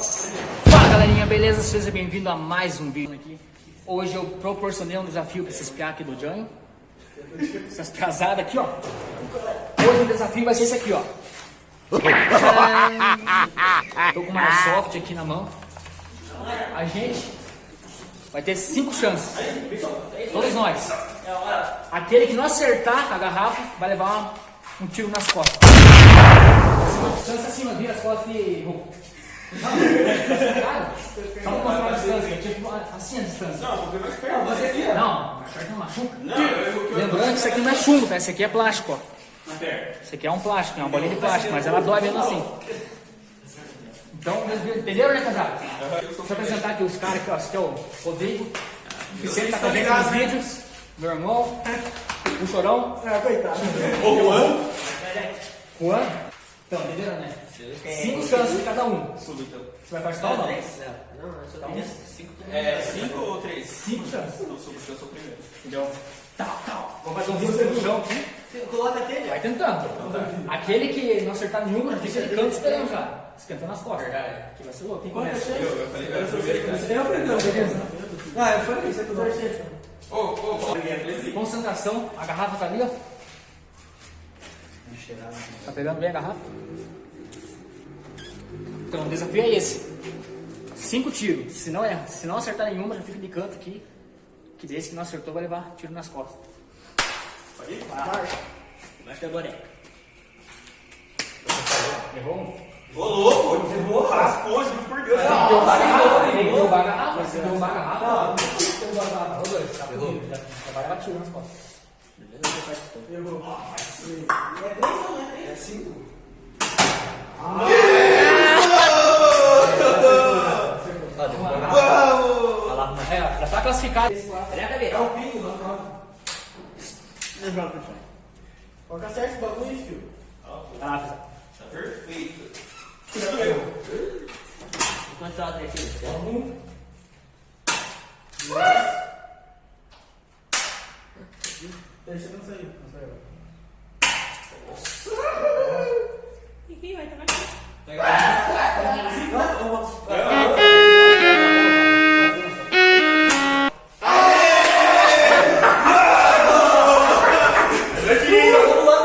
Fala galerinha, beleza? Seja bem-vindo a mais um vídeo aqui. Hoje eu proporcionei um desafio para esses piá aqui do Janho. Essas casadas aqui, ó. Hoje o desafio vai ser esse aqui, ó. Tô com uma Airsoft aqui na mão. A gente vai ter 5 chances. Todos nós. Aquele que não acertar a garrafa vai levar um tiro nas costas. Distância acima, vira as costas e... Vamos mostrar a distância, tipo assim a distância. Não, porque mais perto. Você aqui, não, mais perto não machuca. Não, lembrando que isso aqui não é chumbo, tá? Isso aqui é plástico, ó. Isso aqui é um plástico, é uma bolinha de plástico, mas ela dói mesmo assim. Então, entenderam, né, casado? Deixa eu apresentar aqui os caras aqui, ó. Esse aqui é o Rodrigo, que sempre tá com a gente nos vídeos. Meu irmão, o Chorão. Coitado. O Juan. Juan. Então, entenderam, né? 5 chances de cada um. Você vai participar ou não? Não, eu só tenho 5 também. 5 ou 3? 5 chances. Eu sou o primeiro. Entendeu? Tal. Vamos fazer um risco no chão aqui. Coloca aquele. Vai tentando. Aquele que não acertar nenhuma, fica de canto esperando já. Esquentando as costas. Verdade. Que vai ser louco. Quem começa? Eu falei que era o primeiro. Você é o primeiro, beleza? Ah, eu falei, você é o terceiro. Concentração. A garrafa tá ali, ó. Tá pegando bem a garrafa? Então, o desafio é esse. 5 tiros. Se não acertar nenhuma, já fica de canto aqui. Que desse que não acertou vai levar tiro nas costas. Pode ir? Acho que agora é. Errou um? Ô, louco! Errou! Raspou, juro por Deus! Derrubar a garrafa. Derrubar a garrafa. Se derrubar a garrafa, derrubar a garrafa. Os dois. Tá errou. Já vai levar tiro nas costas. Errou. É 3 ou não é 3? É 5. Já tá classificado. É o pingo, não. Coloca certo esse bagulho, filho. Tá Perfeito. Quantos lados é aqui? 1, 2. Terceiro não saiu. E quem vai tomar aqui?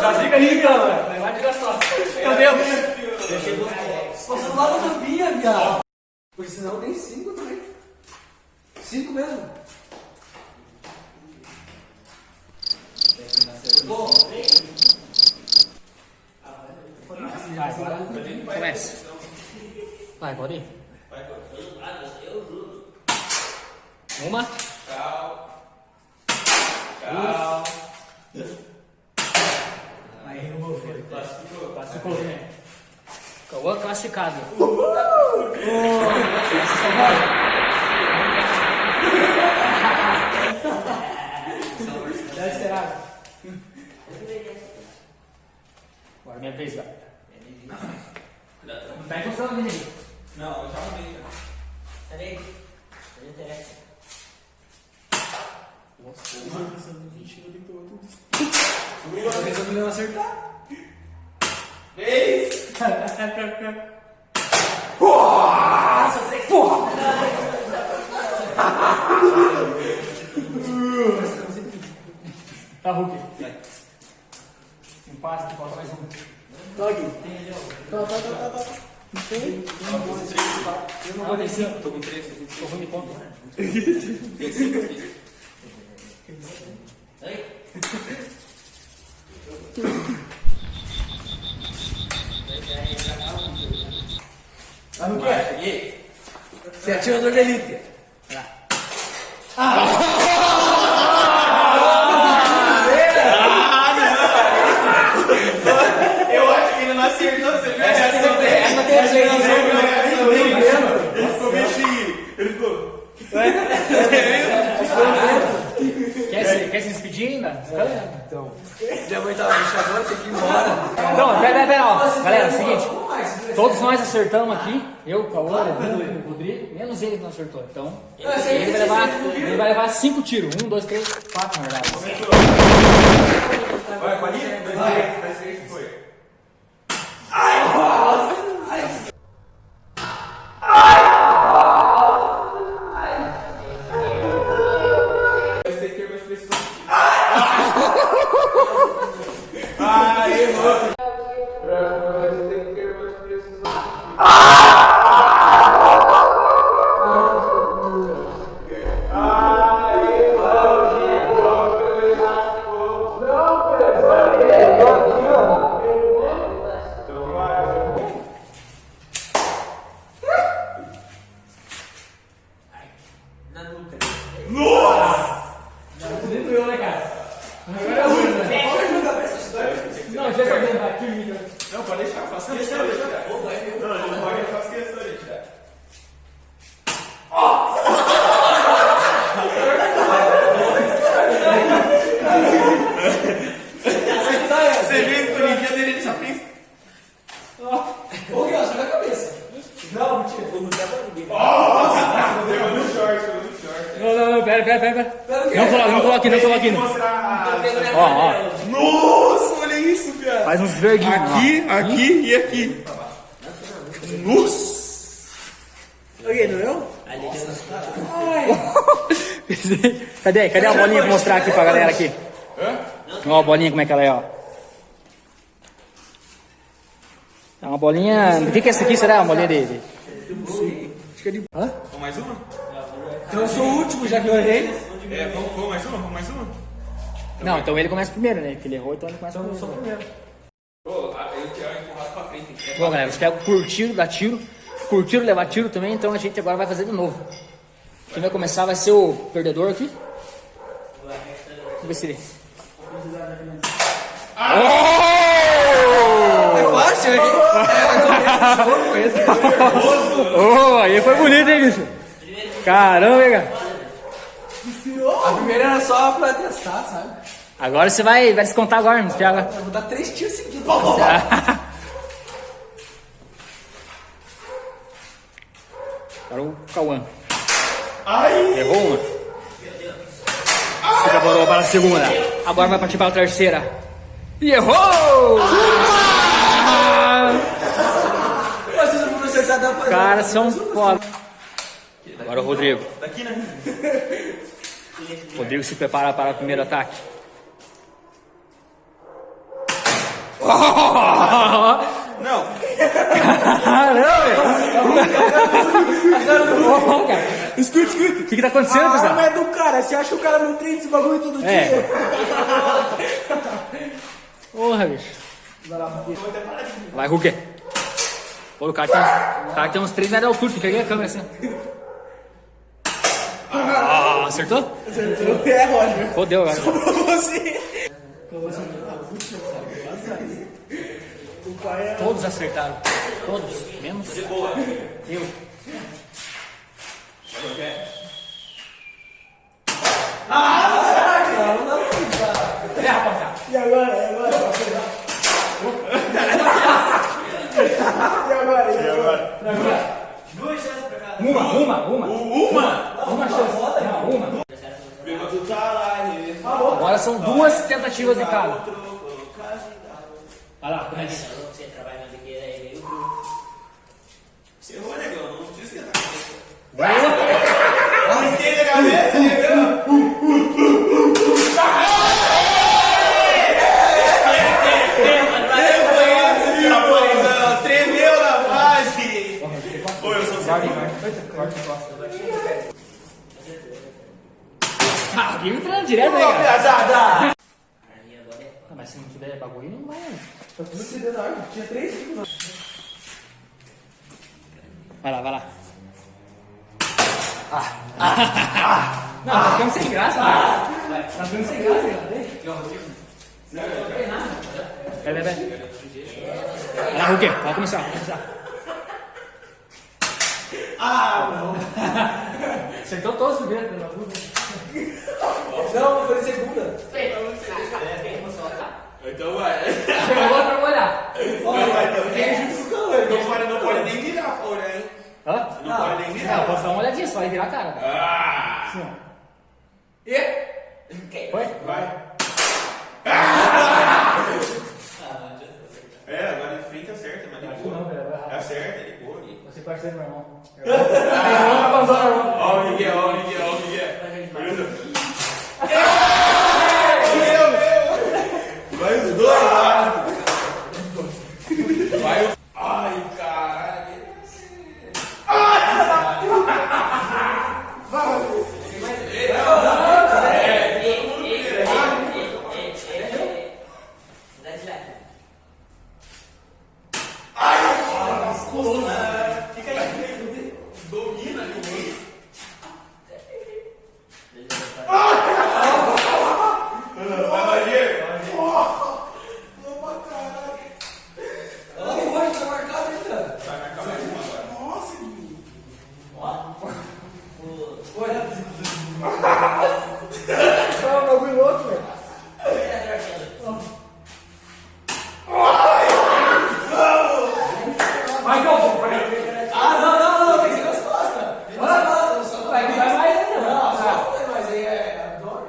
Já fica ali, então, velho. Vai de gastar. Meu Deus. Passou do lado da tampinha, viado. Porque senão tem 5 também. 5 mesmo. Bom, Vai, agora começa. Vai, pode ir. eu juro. Uma. Tchau. Aí, eu vou ver. Classificou, né? Cauã classificado. Já esperado. Agora minha vez, galera. Não tá encostando nele. Não, eu já mandei. Peraí. Não interessa. Agora pensando em acertar. 3. Nossa, 3. Porra! Tá, Hulk. Empate, falta mais um. Dog. Não, tem 5. Tô com 3. Tô ruim de ponto. Tem 5 aqui. Oi? Ah, não quer? Cheguei. Você é atirador de elite. Eu acho que ele não acertou. Você viu? Ele ficou meio assim. Ele ficou. Quer se despedir ainda? Então, minha mãe tava me chamando, tem que ir embora. Não, pera, ó. Galera, é o seguinte. Todos nós acertamos aqui. Eu, o Cauã, o Rodrigo. Menos ele que não acertou. Então, ele vai levar 5 tiros. 1, 2, 3, 4, na verdade. Vai, pode ir? 2, 3, foi. Ai! Não, pode deixar, eu faço questão de tirar. Não, ele não pode, eu faço questão de tirar. Você viu que o Corinthians dele só fez. Ô, Guilherme, joga a cabeça. Não, mentira. Vou mudar pra ninguém. Pegou no short, pegou no short. Não, pera. Não coloque, não coloque. Ó. Nossa, olha isso, cara. Faz uns verdinhos. Aqui e aqui. Nossa. Alguém, não eu? Cadê a bolinha pra mostrar aqui pra galera aqui? Ó a bolinha, como é que ela é, ó. É uma bolinha... O que é essa aqui, será? Uma bolinha dele? Acho que é de... Hã? Vamos mais uma? Então eu sou o último, já que eu errei. Vamos mais uma? Vamos mais uma? Não, então ele começa primeiro, né? Que ele errou, então ele começa primeiro. Sou o primeiro. Pô, eu quero empurrar pra frente. Bom, galera, você pega o curtido, dá tiro. Curtiram levar tiro também, então a gente agora vai fazer de novo. Quem vai começar vai ser o perdedor aqui. Vamos ver se ele... É fácil, hein? Aí foi bonito, hein, bicho? Caramba, hein, cara? A primeira era só pra testar, sabe? Agora você vai descontar agora, não pega. Eu vou dar 3 tiros seguidos. Agora o Cauã. Ai! Errou uma. Se preparou para a segunda. Agora vai partir para a terceira. E errou! Vocês não vão acertar da Os caras são foda. Agora o Rodrigo. Daqui, né? Rodrigo se prepara para o primeiro ataque. Não. Caramba! Escuta. O que tá acontecendo, A pessoal? arma é do cara. Você acha que o cara não treina esse bagulho todo dia? É. Porra, bicho. Vai, Hulk. Pô, o cara tem uns 3 metros de altura. Você peguei a câmera assim. Acertou? É, Roger. Fodeu agora. Você. Todos acertaram. Todos. Menos eu. É, rapaziada. E agora? E agora? Duas chances pra cada. Uma chance. Não, uma. Agora são 2 tentativas de cada. Vai lá, começa. Você trabalhando aqui, é eu. Você errou, negão. Não precisa esquentar a cabeça. Não esquenta a cabeça, negão. Tremeu na base. Oi, eu sou Ah, o treina direto aí, cara. Pesada. Mas se não tiver bagulho, não vai. Eu tô se na árvore. Tinha 3 tiros. Vai lá. Não, tá ficando sem graça, né? Tá ficando sem graça, cara. Vai. Vai lá, Hulk. Vai começar. Não. Acertou todos os primeiros, pela puta. Não, foi segunda. Então vai. Chegou pra olhar. Não pode nem virar pra olhar, hein? Hã? Não pode nem virar. Não, posso dar uma olhadinha, só vai virar a cara. Ah! Assim, ó. E? Foi? Vai. Agora de frente acerta, mas de boa. Não, velho, vai errar. Acerta, de boa. Você parceiro do meu irmão. Ó o Miguel. Vai os dois lá. Vai o... Ai, caralho. Domina ali o meio. Vai, Magia. Olha o Roger, tá marcado ainda. Vai marcar mais uma agora. Nossa, Olha. Não, não fui louco, velho. Vai, não, não, tem que ser nas costas. Nas costas, só vai mais ainda. não, as costas não tem mais, aí é abdômen.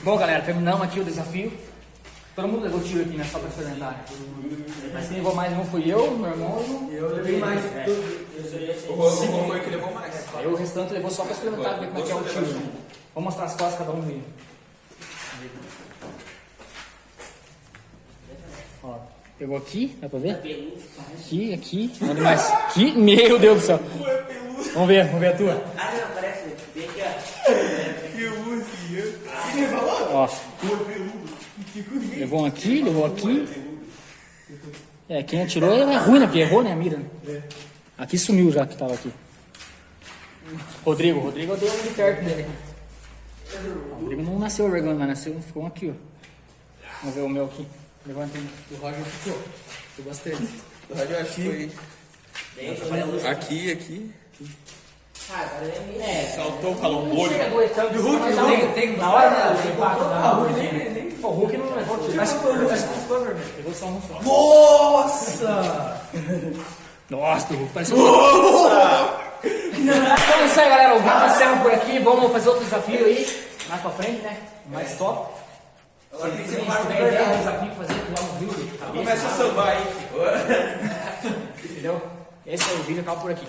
Bom, galera, terminamos aqui o desafio. Todo mundo levou tiro aqui, né? Só pra experimentar. Mas quem levou mais não fui eu, meu irmão. Eu levei mais. O Rodrigo foi o que levou mais. Aí o restante levou só pra experimentar, ver como é que é o tiro. Vou mostrar as costas cada um aí. Ó, pegou aqui, dá pra ver? Aqui, aqui. Onde mais? Aqui, meu Deus do céu. Vamos ver a tua. Ah, não, parece. Vem aqui, ó. Ó. Levou um aqui, levou aqui. É, quem atirou é ruim, né? Porque errou, né, a mira? Né? Aqui sumiu já que tava aqui. Rodrigo eu dei um de perto dele. O Rodrigo não nasceu vergonha, mas nasceu, ficou um aqui, ó. Vamos ver o meu aqui. Levanta aí. O Roger ficou. Eu gostei. O Roger acho que foi aqui. Ah, agora é minha. Saltou o calombolho. Chega aguentando de Hulk, tem na hora do impacto da Hulk. O Hulk não levou tiro. Mas ficou vermelho. Levou só um só. Nossa! Nossa, o Hulk pareceu. Nossa! Então é isso aí, galera. O vídeo encerra por aqui. Vamos fazer outro desafio aí. Mais pra frente, né? Mais top. Se vocês tiverem ideia do desafio fazer, pular no vídeo. Começa a sambar aí. Entendeu? Esse é o vídeo, acaba por aqui.